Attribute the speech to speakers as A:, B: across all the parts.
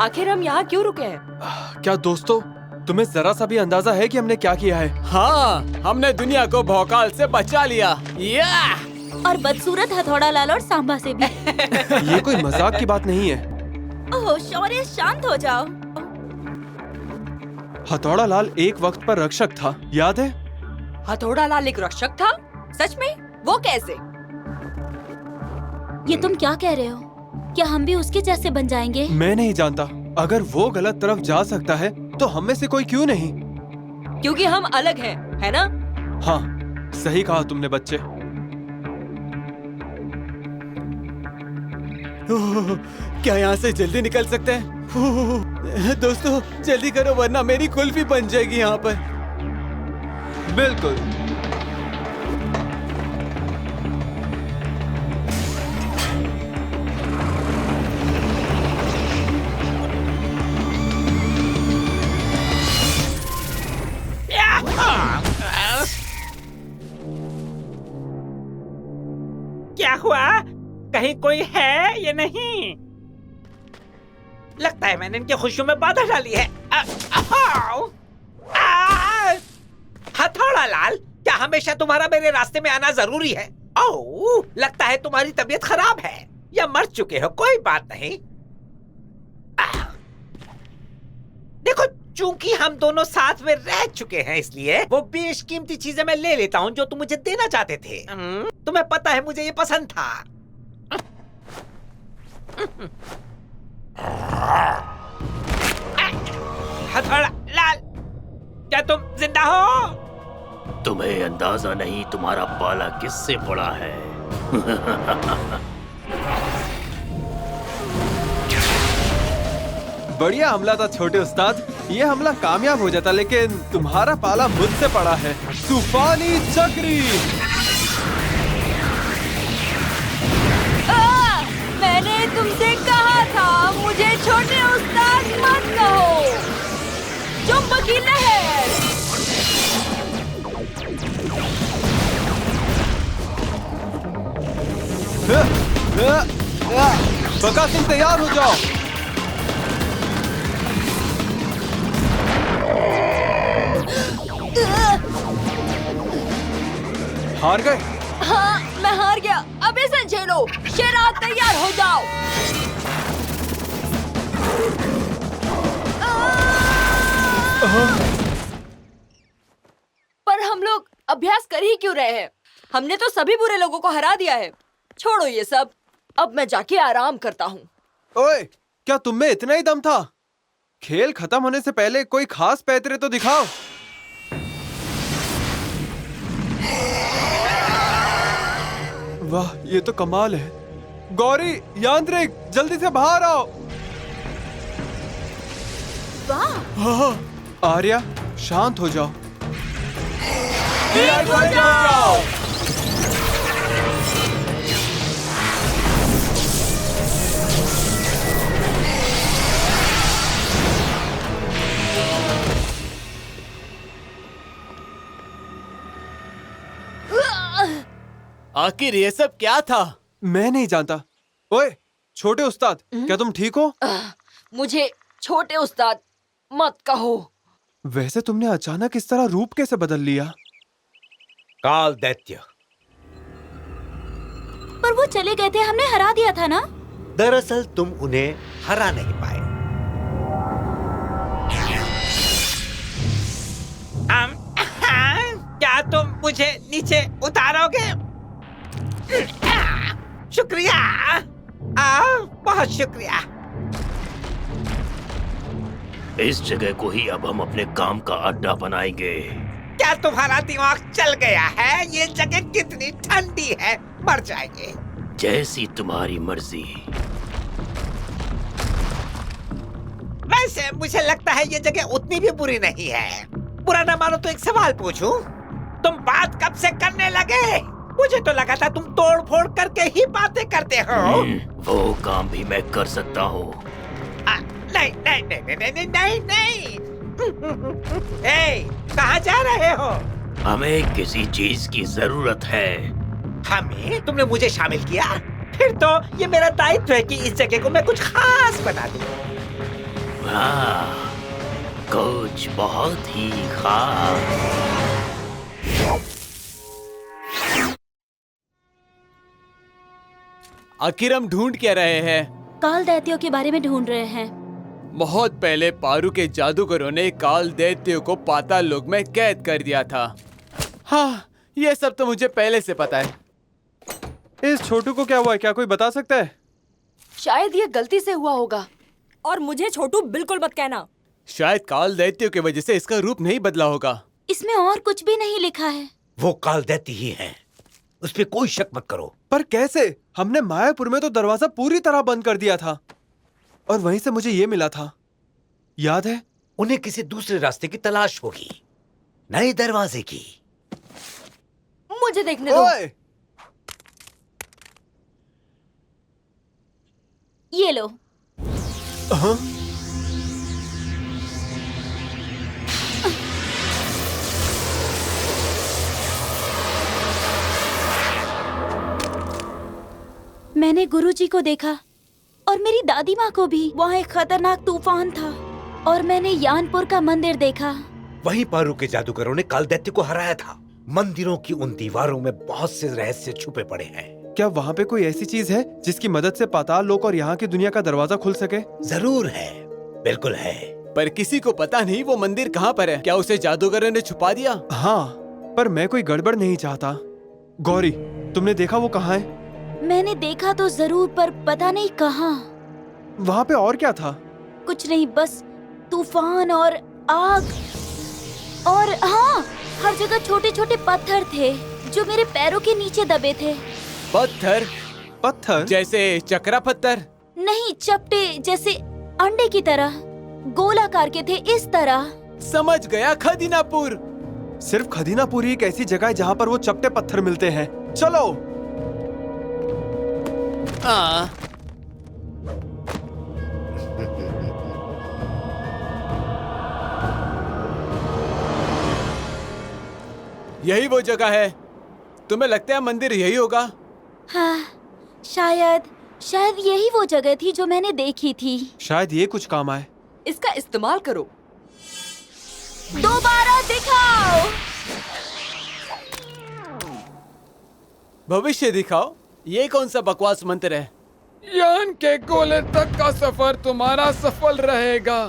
A: आखिर हम यहाँ क्यों रुके हैं?
B: क्या दोस्तों, तुम्हें जरा सा भी अंदाजा है कि हमने क्या किया है?
C: हाँ, हमने दुनिया को भौकाल से बचा लिया।
D: और बदसूरत हथौड़ा लाल और सांबा से भी।
B: ये कोई मजाक की बात नहीं है।
D: ओह शौर्य, शांत हो जाओ।
B: हथौड़ा लाल एक वक्त पर रक्षक था, याद है?
A: हथौड़ा लाल एक रक्षक था? सच में? वो कैसे?
D: ये तुम क्या कह रहे हो? क्या हम भी उसके जैसे बन जाएंगे?
B: मैं नहीं जानता। अगर वो गलत तरफ जा सकता है तो हम में से कोई क्यों नहीं?
A: क्योंकि हम अलग हैं, है ना?
B: हाँ, सही कहा तुमने बच्चे।
C: क्या यहाँ से जल्दी निकल सकते हैं? दोस्तों जल्दी करो वरना मेरी कुल्फी बन जाएगी यहाँ पर।
B: बिल्कुल।
E: क्या हुआ? कहीं कोई है या नहीं? लगता है मैंने इनकी खुशियों में बाधा डाली है। हथौड़ा लाल, क्या हमेशा तुम्हारा मेरे रास्ते में आना जरूरी है? ओह, लगता है तुम्हारी तबीयत खराब है या मर चुके हो। कोई बात नहीं। देखो, चूंकि हम दोनों साथ में रह चुके हैं, इसलिए वो बेशकीमती चीजें मैं ले लेता हूँ जो तुम मुझे देना चाहते थे। तुम्हें पता है मुझे ये पसंद था। हथौड़ा लाल, क्या तुम जिंदा हो?
F: तुम्हें अंदाजा नहीं तुम्हारा पाला किससे पड़ा है।
B: बढ़िया हमला था छोटे उस्ताद। ये हमला कामयाब हो जाता, लेकिन तुम्हारा पाला मुझसे पड़ा है। तूफानी चक्री।
A: मैंने तुमसे कहा था मुझे छोटे उस्ताद मत कहो। चुंबकी लहर।
B: बका सिंह, तैयार हो जाओ। हार गए?
A: हाँ, मैं हार गया। अब इसे झेलो। शेरा, तैयार हो जाओ। पर हम लोग अभ्यास कर ही क्यों रहे हैं? हमने तो सभी बुरे लोगों को हरा दिया है। छोड़ो ये सब, अब मैं जाके आराम करता हूँ।
B: ओए, क्या तुम में इतना ही दम था? खेल खत्म होने से पहले कोई खास पैतरे तो दिखाओ। वाह, ये तो कमाल है। गौरी, यांत्रिक, जल्दी से बाहर आओ।
D: वाह!
B: आर्या, शांत हो जाओ।
A: ठीक हो जाओ।
C: आखिर ये सब क्या था?
B: मैं नहीं जानता। ओए, छोटे उस्ताद, क्या तुम ठीक हो?
A: मुझे छोटे उस्ताद मत कहो।
B: वैसे तुमने अचानक इस तरह रूप कैसे बदल लिया?
E: काल दैत्य।
D: पर वो चले गए थे, हमने हरा दिया था ना?
E: दरअसल तुम उन्हें हरा नहीं पाए। क्या तुम मुझे नीचे उतारोगे? शुक्रिया, बहुत शुक्रिया।
F: इस जगह को ही अब हम अपने काम का अड्डा बनाएंगे।
E: क्या तुम्हारा दिमाग चल गया है? ये जगह कितनी ठंडी है, मर जाएंगे।
F: जैसी तुम्हारी मर्जी।
E: वैसे मुझे लगता है ये जगह उतनी भी बुरी नहीं है। बुरा न मानो तो एक सवाल पूछूं? तुम बात कब से करने लगे? मुझे तो लगा था तुम तोड़ फोड़ करके ही बातें करते हो।
F: वो काम भी मैं कर सकता हूँ।
E: नहीं नहीं नहीं नहीं नहीं नहीं नहीं। कहाँ जा रहे हो?
F: हमें किसी चीज की जरूरत है।
E: हमें? तुमने मुझे शामिल किया? फिर तो ये मेरा दायित्व है कि इस जगह को मैं कुछ खास बना दूं।
F: हाँ, कुछ बहुत ही खास।
C: आखिर हम ढूंढ क्या रहे हैं?
D: काल दैत्यों के बारे में ढूंढ रहे हैं।
C: बहुत पहले पारू के जादूगरों ने काल दैत्यों को पाताल लोक में कैद कर दिया था। हाँ, ये सब तो मुझे पहले से पता है।
B: इस छोटू को क्या हुआ है? क्या कोई बता सकता है?
A: शायद ये गलती से हुआ होगा। और मुझे छोटू बिल्कुल मत कहना।
C: शायद काल दैत्यों की वजह से इसका रूप नहीं बदला होगा।
D: इसमें और कुछ भी नहीं लिखा है।
E: वो काल दैत्य ही है, उस पे कोई शक मत करो।
B: पर कैसे? हमने मायापुर में तो दरवाजा पूरी तरह बंद कर दिया था और वहीं से मुझे ये मिला था, याद है?
E: उन्हें किसी दूसरे रास्ते की तलाश होगी, नए दरवाजे की।
A: मुझे देखने दो।
B: ओए!
D: ये लो।
B: हाँ?
D: मैंने गुरुजी को देखा और मेरी दादी माँ को भी। वहाँ एक खतरनाक तूफान था और मैंने यानपुर का मंदिर देखा।
E: वहीं पारू के जादूगरों ने काल दैत्य को हराया था। मंदिरों की उन दीवारों में बहुत से रहस्य छुपे पड़े हैं।
B: क्या वहाँ पे कोई ऐसी चीज है जिसकी मदद से पाताल लोक और यहाँ की दुनिया का दरवाजा खुल सके?
E: जरूर है, बिल्कुल है।
C: पर किसी को पता नहीं वो मंदिर कहाँ पर है। क्या उसे जादूगरों ने छुपा दिया?
B: हाँ, पर मैं कोई गड़बड़ नहीं चाहता। गौरी, तुमने देखा वो कहाँ है?
D: मैंने देखा तो जरूर, पर पता नहीं कहाँ।
B: वहाँ पे और क्या था?
D: कुछ नहीं, बस तूफान और आग। और हाँ, हर जगह छोटे छोटे पत्थर थे जो मेरे पैरों के नीचे दबे थे।
C: पत्थर?
B: पत्थर?
C: जैसे चक्रा पत्थर?
D: नहीं, चपटे जैसे अंडे की तरह, गोलाकार के थे, इस तरह।
C: समझ गया, खदीनापुर।
B: सिर्फ खदीनापुर ही एक ऐसी जगह है जहाँ पर वो चपटे पत्थर मिलते हैं। चलो।
C: हाँ। यही वो जगह है। तुम्हें लगता है मंदिर यही होगा?
D: हाँ, शायद यही वो जगह थी जो मैंने देखी थी।
B: शायद ये कुछ काम आए।
A: इसका इस्तेमाल करो।
D: दोबारा दिखाओ।
C: भविष्य दिखाओ? ये कौन सा बकवास मंत्र है?
G: यान के गोले तक का सफर तुम्हारा सफल रहेगा।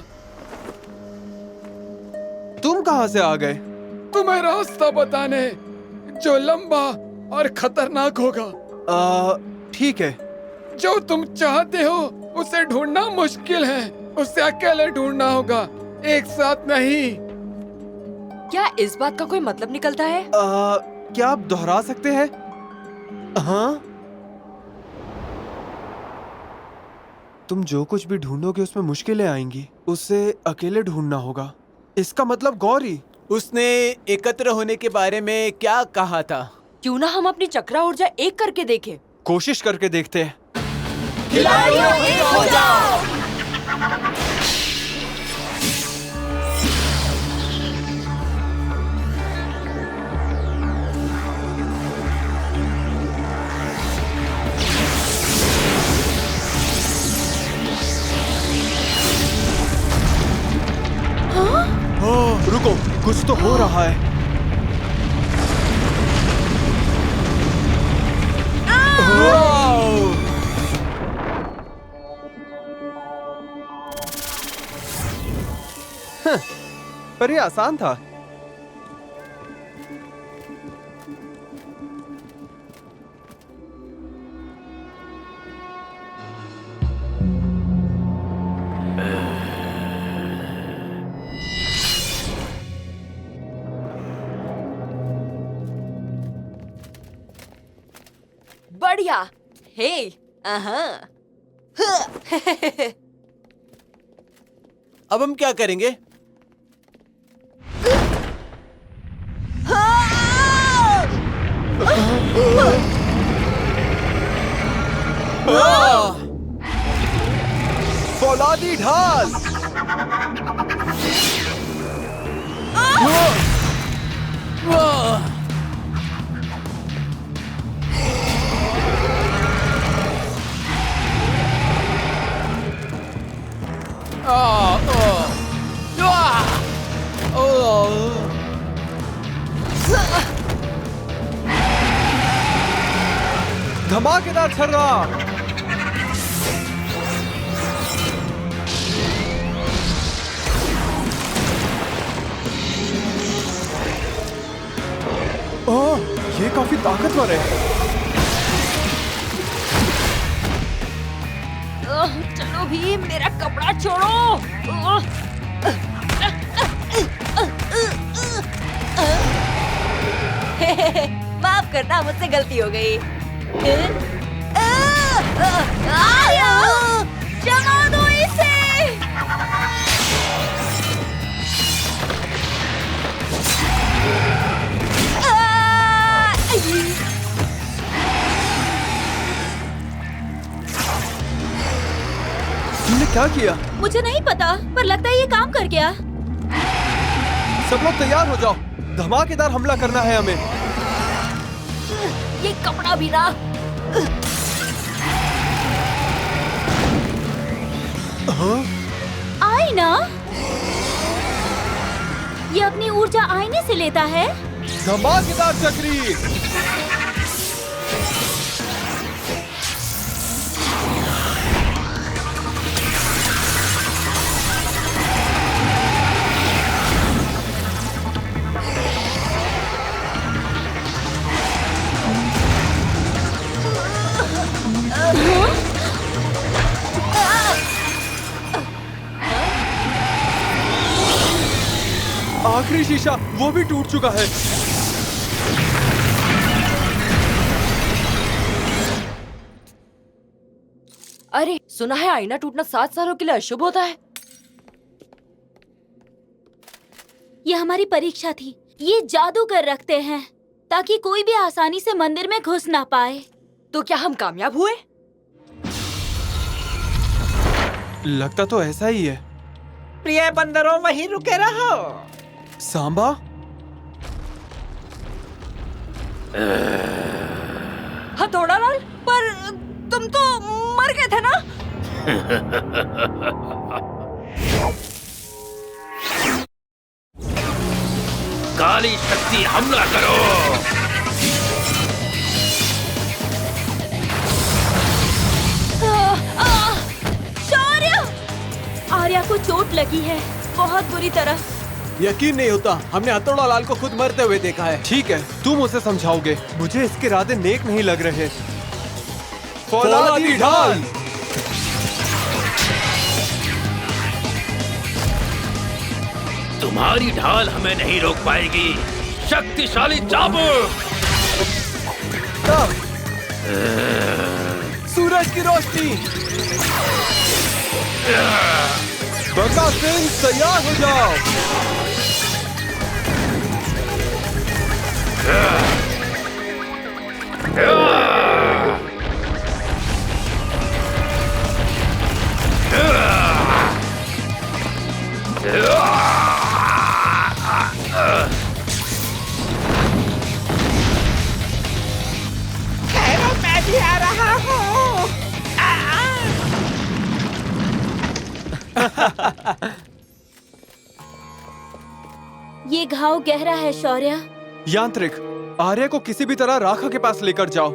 B: तुम कहाँ से आ गए?
G: तुम्हें रास्ता बताने, जो लंबा और खतरनाक होगा।
B: ठीक है।
G: जो तुम चाहते हो उसे ढूंढना मुश्किल है, उसे अकेले ढूंढना होगा, एक साथ नहीं।
A: क्या इस बात का कोई मतलब निकलता है?
B: क्या आप दोहरा सकते हैं? हाँ? तुम जो कुछ भी ढूंढोगे उसमें मुश्किलें आएंगी, उसे अकेले ढूंढना होगा। इसका मतलब गौरी,
C: उसने एकत्र होने के बारे में क्या कहा था?
A: क्यों ना हम अपनी चक्रा ऊर्जा एक करके देखें?
B: कोशिश करके देखते हैं।
D: खिलाड़ियों, एक हो जाओ।
B: रुको, कुछ तो हो रहा है। पर ये आसान था।
A: बढ़िया। हे,
C: अब हम क्या करेंगे?
B: फौलादी ढाल। धमाकेदार छर्रा। ओह, ये काफी ताकतवर है।
A: चलो भी, मेरा कपड़ा छोड़ो। माफ करना, मुझसे गलती हो गई। जमा दो इसे।
B: तुमने क्या किया?
D: मुझे नहीं पता, पर लगता है ये काम कर गया।
B: सब लोग तैयार हो जाओ, धमाकेदार हमला करना है हमें।
A: ये कपड़ा भी ना।
B: हाँ?
D: आईना? ये अपनी ऊर्जा आईने से लेता है।
B: धमाकेदार चक्री। आखिरी शीशा वो भी टूट चुका है।
A: अरे, सुना है आईना टूटना 7 सालों के लिए अशुभ होता है।
D: ये हमारी परीक्षा थी। ये जादूगर रखते हैं ताकि कोई भी आसानी से मंदिर में घुस ना पाए।
A: तो क्या हम कामयाब हुए?
B: लगता तो ऐसा ही है।
E: प्रिय बंदरों, वहीं रुके रहो।
B: सांबा?
A: हथौड़ा लाल, पर तुम तो मर गए थे ना?
F: काली शक्ति हमला करो।
D: शौर्य! आर्या को चोट लगी है, बहुत बुरी तरह।
C: यकीन नहीं होता, हमने हथौड़ा लाल को खुद मरते हुए देखा है।
B: ठीक है, तुम उसे समझाओगे। मुझे इसके इरादे नेक नहीं लग रहे।
C: फौलादी ढाल।
F: तुम्हारी ढाल हमें नहीं रोक पाएगी। शक्तिशाली चाबुक।
B: सूरज की रोशनी। बका सिंह, तैयार हो जाओ।
E: खैर, मैं भी आ रहा हूँ।
D: ये घाव गहरा है शौर्य।
B: यांत्रिक, आर्या को किसी भी तरह राखा के पास लेकर जाओ।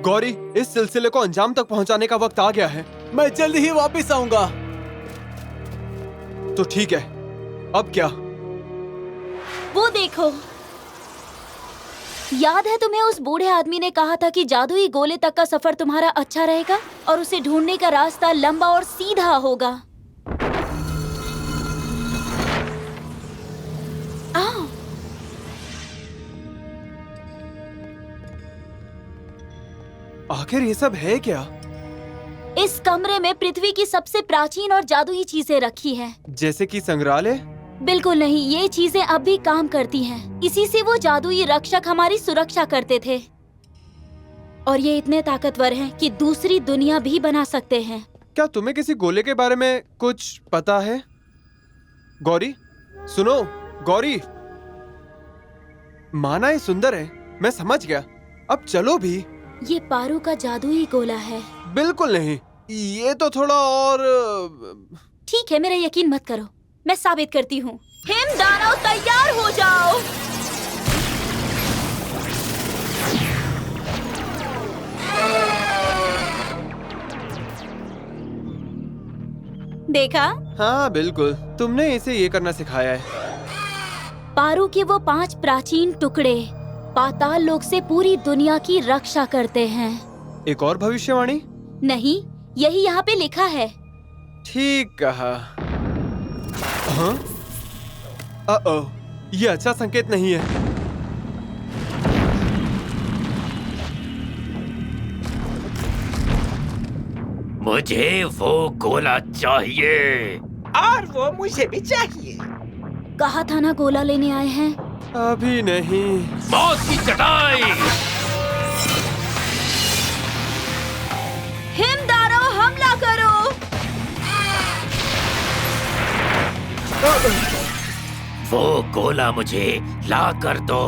B: गौरी, इस सिलसिले को अंजाम तक पहुंचाने का वक्त आ गया है।
C: मैं जल्द ही वापस आऊंगा।
B: तो ठीक है, अब क्या?
D: वो देखो, याद है तुम्हें उस बूढ़े आदमी ने कहा था कि जादुई गोले तक का सफर तुम्हारा अच्छा रहेगा और उसे ढूंढने का रास्ता लंबा और सीधा होगा। आओ।
B: आखिर ये सब है क्या?
D: इस कमरे में पृथ्वी की सबसे प्राचीन और जादुई चीजें रखी हैं।
B: जैसे कि संग्रहालय?
D: बिल्कुल नहीं, ये चीजें अब भी काम करती हैं। इसी से वो जादुई रक्षक हमारी सुरक्षा करते थे। और ये इतने ताकतवर हैं कि दूसरी दुनिया भी बना सकते हैं।
B: क्या तुम्हें किसी गोले के बारे में कुछ पता है? गौरी, सुनो। गौरी, माना ये सुंदर है, मैं समझ गया। अब चलो भी।
D: ये पारू का जादुई गोला है।
B: बिल्कुल नहीं, ये तो थोड़ा और
D: ठीक है, मेरा यकीन मत करो, मैं साबित करती हूँ। हिम दानव तैयार हो जाओ। देखा?
B: हाँ बिल्कुल, तुमने इसे ये करना सिखाया है।
D: पारू के वो 5 प्राचीन टुकड़े पाताल लोक से पूरी दुनिया की रक्षा करते हैं।
B: एक और भविष्यवाणी?
D: नहीं, यही यहाँ पे लिखा है।
B: ठीक कहा। हाँ? ये अच्छा संकेत नहीं है।
F: मुझे वो गोला चाहिए।
E: और वो मुझे भी चाहिए।
D: कहा था ना गोला लेने आए हैं।
B: अभी नहीं।
F: मौत की चटाई।
D: हिमदारो हमला करो।
F: वो गोला मुझे ला कर दो।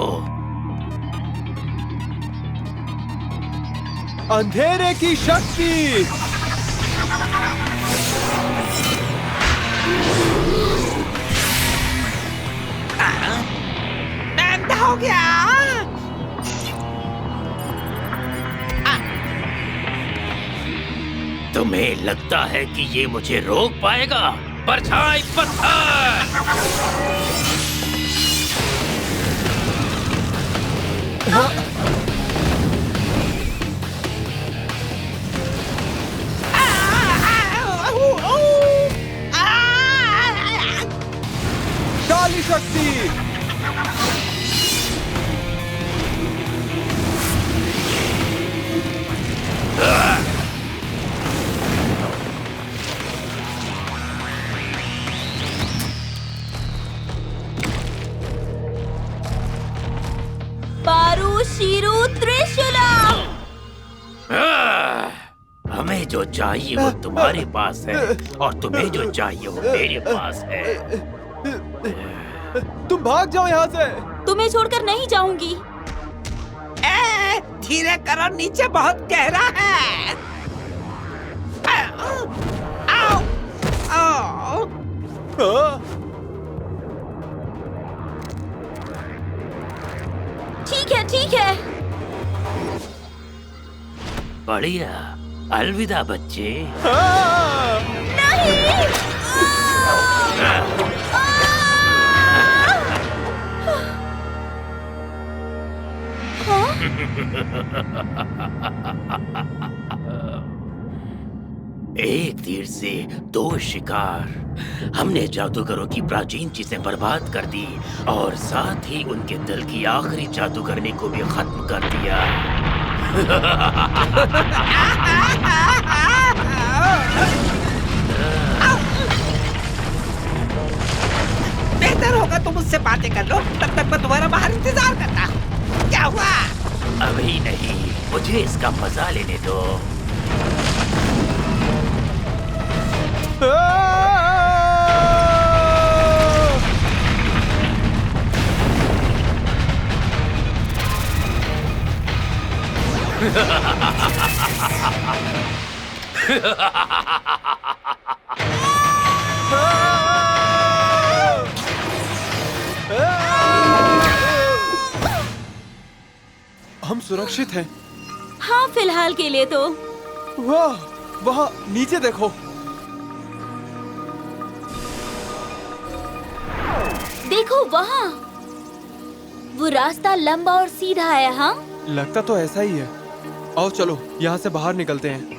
B: अंधेरे की शक्ति।
E: मैं अंधा हो गया।
F: तुम्हें लगता है कि ये मुझे रोक पाएगा? परछाई पत्थर।
B: काली शक्ति।
D: पारू शीरू त्रिशूला।
F: हमें जो चाहिए वो तुम्हारे पास है और तुम्हें जो चाहिए वो मेरे पास है।
B: तुम भाग जाओ यहाँ से।
D: तुम्हें छोड़कर नहीं जाऊंगी।
E: धीरे करो, नीचे बहुत गहरा है। आओ, आओ।
D: ठीक है, ठीक है।
F: बढ़िया, अलविदा बच्चे। एक तीर से 2 शिकार। हमने जादूगरों की प्राचीन चीजें बर्बाद कर दी और साथ ही उनके दिल की आखिरी जादूगरनी को भी खत्म कर दिया।
E: बेहतर होगा तुम मुझसे बातें कर लो, तब तक मैं तुम्हारा बाहर इंतजार करता हूँ। क्या हुआ?
F: अभी नहीं, मुझे इसका मजा लेने दो।
B: हम सुरक्षित हैं।
D: हाँ, फिलहाल के लिए तो।
B: वाह, वहाँ नीचे देखो।
D: देखो वहाँ, वो रास्ता लंबा और सीधा है। हाँ,
B: लगता तो ऐसा ही है। आओ चलो, यहाँ से बाहर निकलते हैं।